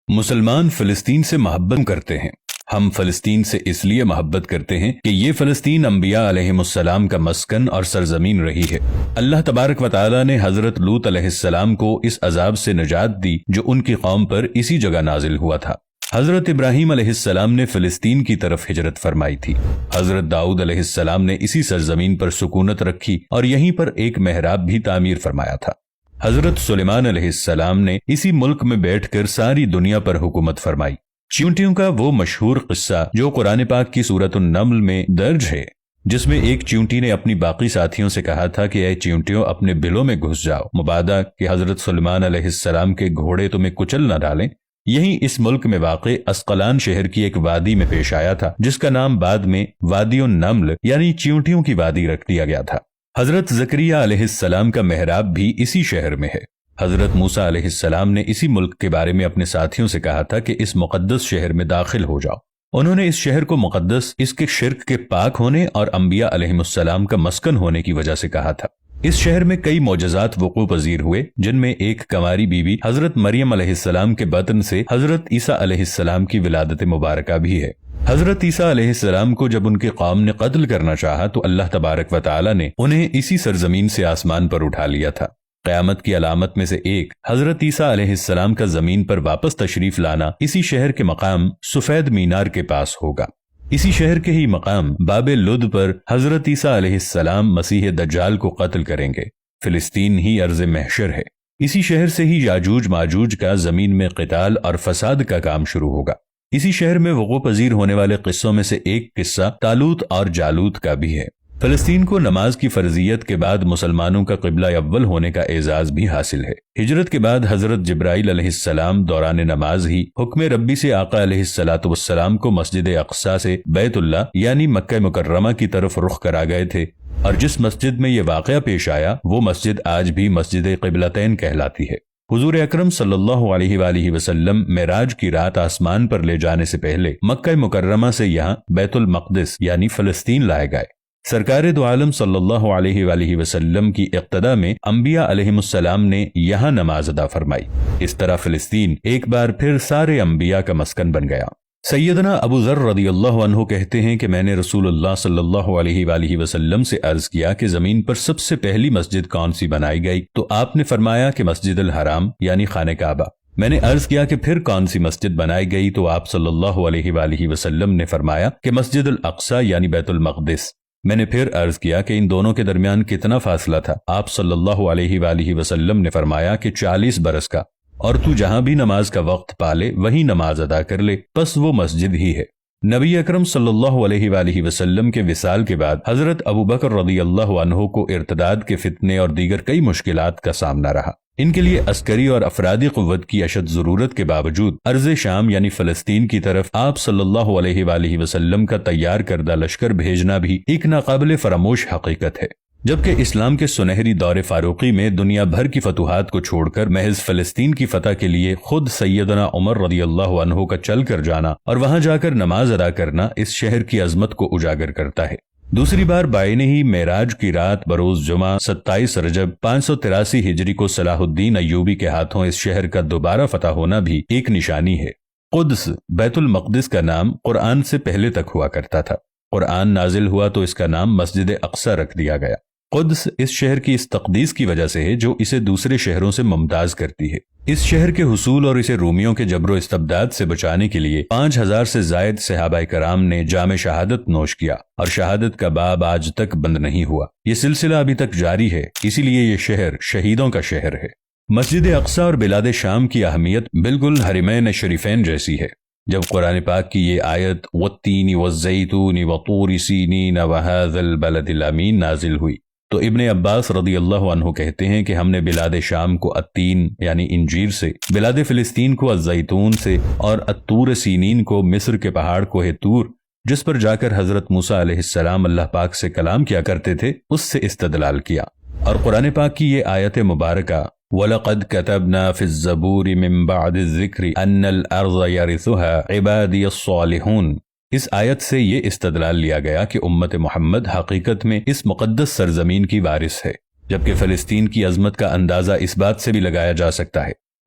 مسلمان فلسطین سے محبت کرتے ہیں۔ ہم فلسطین سے اس لیے محبت کرتے ہیں کہ یہ فلسطین انبیاء علیہم السلام کا مسکن اور سرزمین رہی ہے۔ اللہ تبارک و تعالی نے حضرت لوط علیہ السلام کو اس عذاب سے نجات دی جو ان کی قوم پر اسی جگہ نازل ہوا تھا۔ حضرت ابراہیم علیہ السلام نے فلسطین کی طرف ہجرت فرمائی تھی۔ حضرت داؤد علیہ السلام نے اسی سرزمین پر سکونت رکھی اور یہیں پر ایک محراب بھی تعمیر فرمایا تھا۔ حضرت سلیمان علیہ السلام نے اسی ملک میں بیٹھ کر ساری دنیا پر حکومت فرمائی۔ چیونٹیوں کا وہ مشہور قصہ جو قرآن پاک کی سورۃ النمل میں درج ہے، جس میں ایک چیونٹی نے اپنی باقی ساتھیوں سے کہا تھا کہ اے چیونٹیوں اپنے بلوں میں گھس جاؤ، مبادا کہ حضرت سلیمان علیہ السلام کے گھوڑے تمہیں کچل نہ ڈالیں۔ یہی اس ملک میں واقع اسقلان شہر کی ایک وادی میں پیش آیا تھا، جس کا نام بعد میں وادی النمل یعنی چیونٹیوں کی وادی رکھ دیا گیا تھا۔ حضرت زکریہ علیہ السلام کا محراب بھی اسی شہر میں ہے۔ حضرت موسیٰ علیہ السلام نے اسی ملک کے بارے میں اپنے ساتھیوں سے کہا تھا کہ اس مقدس شہر میں داخل ہو جاؤ۔ انہوں نے اس شہر کو مقدس اس کے شرک کے پاک ہونے اور انبیاء علیہم السلام کا مسکن ہونے کی وجہ سے کہا تھا۔ اس شہر میں کئی معجزات وقوع پذیر ہوئے، جن میں ایک کنواری بیوی حضرت مریم علیہ السلام کے بطن سے حضرت عیسیٰ علیہ السلام کی ولادت مبارکہ بھی ہے۔ حضرت عیسیٰ علیہ السلام کو جب ان کی قوم نے قتل کرنا چاہا تو اللہ تبارک و تعالی نے انہیں اسی سرزمین سے آسمان پر اٹھا لیا تھا۔ قیامت کی علامت میں سے ایک حضرت عیسیٰ علیہ السلام کا زمین پر واپس تشریف لانا اسی شہر کے مقام سفید مینار کے پاس ہوگا۔ اسی شہر کے ہی مقام باب لد پر حضرت عیسیٰ علیہ السلام مسیح دجال کو قتل کریں گے۔ فلسطین ہی ارض محشر ہے۔ اسی شہر سے ہی یاجوج ماجوج کا زمین میں قتال اور فساد کا کام شروع ہوگا۔ اسی شہر میں وقوع پذیر ہونے والے قصوں میں سے ایک قصہ طالوت اور جالوت کا بھی ہے۔ فلسطین کو نماز کی فرضیت کے بعد مسلمانوں کا قبلہ اول ہونے کا اعزاز بھی حاصل ہے۔ ہجرت کے بعد حضرت جبرائیل علیہ السلام دوران نماز ہی حکم ربی سے آقا علیہ السلام کو مسجد اقصی سے بیت اللہ یعنی مکہ مکرمہ کی طرف رخ کرا گئے تھے، اور جس مسجد میں یہ واقعہ پیش آیا وہ مسجد آج بھی مسجد قبلتین کہلاتی ہے۔ حضور اکرم صلی اللہ علیہ وآلہ وسلم معراج کی رات آسمان پر لے جانے سے پہلے مکہ مکرمہ سے یہاں بیت المقدس یعنی فلسطین لائے گئے۔ سرکار دو عالم صلی اللہ علیہ وآلہ وسلم کی اقتدا میں انبیاء علیہم السلام نے یہاں نماز ادا فرمائی۔ اس طرح فلسطین ایک بار پھر سارے انبیاء کا مسکن بن گیا۔ سیدنا ابو ذر رضی اللہ عنہ کہتے ہیں کہ میں نے رسول اللہ صلی اللہ علیہ وآلہ وسلم سے عرض کیا کہ زمین پر سب سے پہلی مسجد کون سی بنائی گئی؟ تو آپ نے فرمایا کہ مسجد الحرام یعنی خانہ کعبہ۔ میں نے عرض کیا کہ پھر کون سی مسجد بنائی گئی؟ تو آپ صلی اللہ علیہ وآلہ وسلم نے فرمایا کہ مسجد الاقصی یعنی بیت المقدس۔ میں نے پھر عرض کیا کہ ان دونوں کے درمیان کتنا فاصلہ تھا؟ آپ صلی اللہ علیہ وآلہ وسلم نے فرمایا کہ 40 برس کا، اور تو جہاں بھی نماز کا وقت پالے وہی نماز ادا کر لے، پس وہ مسجد ہی ہے۔ نبی اکرم صلی اللہ علیہ وآلہ وسلم کے وصال کے بعد حضرت ابو بکر رضی اللہ عنہ کو ارتداد کے فتنے اور دیگر کئی مشکلات کا سامنا رہا۔ ان کے لیے عسکری اور افرادی قوت کی اشد ضرورت کے باوجود ارض شام یعنی فلسطین کی طرف آپ صلی اللہ علیہ وآلہ وسلم کا تیار کردہ لشکر بھیجنا بھی ایک ناقابل فراموش حقیقت ہے۔ جبکہ اسلام کے سنہری دور فاروقی میں دنیا بھر کی فتوحات کو چھوڑ کر محض فلسطین کی فتح کے لیے خود سیدنا عمر رضی اللہ عنہ کا چل کر جانا اور وہاں جا کر نماز ادا کرنا اس شہر کی عظمت کو اجاگر کرتا ہے۔ دوسری بار بعین ہی معراج کی رات بروز جمعہ 27 رجب 583 ہجری کو صلاح الدین ایوبی کے ہاتھوں اس شہر کا دوبارہ فتح ہونا بھی ایک نشانی ہے۔ قدس بیت المقدس کا نام قرآن سے پہلے تک ہوا کرتا تھا۔ قرآن نازل ہوا تو اس کا نام مسجد اقصی رکھ دیا گیا۔ قدس اس شہر کی اس تقدیس کی وجہ سے ہے جو اسے دوسرے شہروں سے ممتاز کرتی ہے۔ اس شہر کے حصول اور اسے رومیوں کے جبر و استبداد سے بچانے کے لیے 5000 سے زائد صحابہ کرام نے جام شہادت نوش کیا، اور شہادت کا باب آج تک بند نہیں ہوا۔ یہ سلسلہ ابھی تک جاری ہے، اسی لیے یہ شہر شہیدوں کا شہر ہے۔ مسجد اقصی اور بلاد شام کی اہمیت بالکل حرمین شریفین جیسی ہے۔ جب قرآن پاک کی یہ آیت والتین والزیتون وطور سینین وہذا البلد الامین نازل ہوئی تو ابن عباس رضی اللہ عنہ کہتے ہیں کہ ہم نے بلاد شام کو التین یعنی انجیر سے، بلاد فلسطین کو الزیتون سے، اور الطور سینین کو مصر کے پہاڑ کوہ طور جس پر جا کر حضرت موسیٰ علیہ السلام اللہ پاک سے کلام کیا کرتے تھے اس سے استدلال کیا۔ اور قرآن پاک کی یہ آیت مبارکہ وَلَقَدْ كَتَبْنَا فِي الزَّبُورِ مِن بَعْدِ الذِّكْرِ أَنَّ الْأَرْضَ يَرِثُهَا عِبَادِيَ الصَّالِحُونَ، اس آیت سے یہ استدلال لیا گیا کہ امت محمد حقیقت میں اس مقدس سرزمین کی وارث ہے، جبکہ فلسطین کی عظمت کا اندازہ اس بات سے بھی لگایا جا سکتا ہے